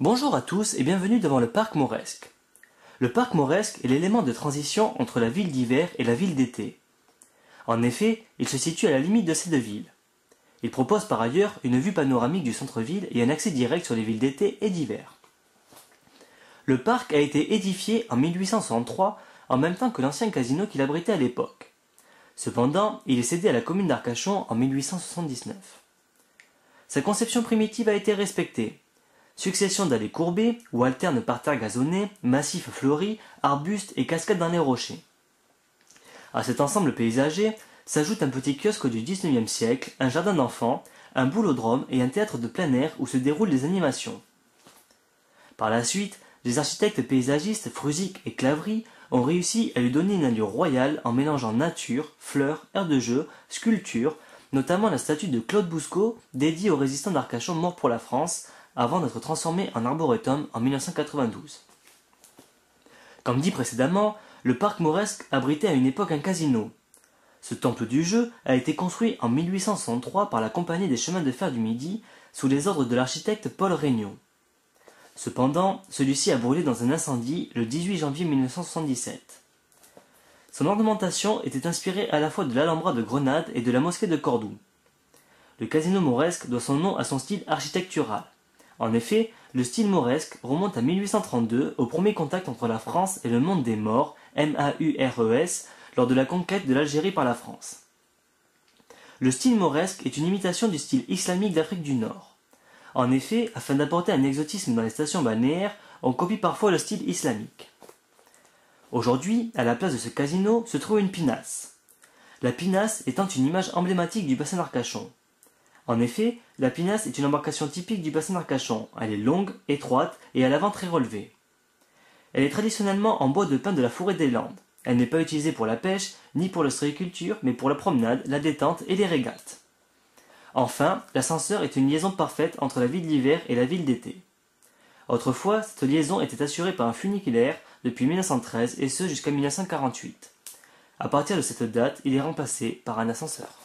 Bonjour à tous et bienvenue devant le parc Mauresque. Le parc Mauresque est l'élément de transition entre la ville d'hiver et la ville d'été. En effet, il se situe à la limite de ces deux villes. Il propose par ailleurs une vue panoramique du centre-ville et un accès direct sur les villes d'été et d'hiver. Le parc a été édifié en 1863 en même temps que l'ancien casino qu'il abritait à l'époque. Cependant, il est cédé à la commune d'Arcachon en 1879. Sa conception primitive a été respectée. Succession d'allées courbées où alternent parterres gazonnés, massifs fleuris, arbustes et cascades dans les rochers. À cet ensemble paysager s'ajoute un petit kiosque du XIXe siècle, un jardin d'enfants, un boulodrome et un théâtre de plein air où se déroulent des animations. Par la suite, les architectes paysagistes Frusic et Claverie ont réussi à lui donner une allure royale en mélangeant nature, fleurs, aires de jeu, sculptures, notamment la statue de Claude Bousseau dédiée aux résistants d'Arcachon morts pour la France, avant d'être transformé en arboretum en 1992. Comme dit précédemment, le parc Mauresque abritait à une époque un casino. Ce temple du jeu a été construit en 1863 par la Compagnie des chemins de fer du Midi sous les ordres de l'architecte Paul Regnault. Cependant, celui-ci a brûlé dans un incendie le 18 janvier 1977. Son ornementation était inspirée à la fois de l'Alhambra de Grenade et de la mosquée de Cordoue. Le casino Mauresque doit son nom à son style architectural. En effet, le style mauresque remonte à 1832 au premier contact entre la France et le monde des morts, MAURES, lors de la conquête de l'Algérie par la France. Le style mauresque est une imitation du style islamique d'Afrique du Nord. En effet, afin d'apporter un exotisme dans les stations balnéaires, on copie parfois le style islamique. Aujourd'hui, à la place de ce casino, se trouve une pinasse. La pinasse étant une image emblématique du bassin d'Arcachon. En effet, la pinasse est une embarcation typique du bassin d'Arcachon. Elle est longue, étroite et à l'avant très relevée. Elle est traditionnellement en bois de pin de la forêt des Landes. Elle n'est pas utilisée pour la pêche, ni pour l'ostréiculture, mais pour la promenade, la détente et les régates. Enfin, l'ascenseur est une liaison parfaite entre la ville d'hiver et la ville d'été. Autrefois, cette liaison était assurée par un funiculaire depuis 1913 et ce jusqu'à 1948. À partir de cette date, il est remplacé par un ascenseur.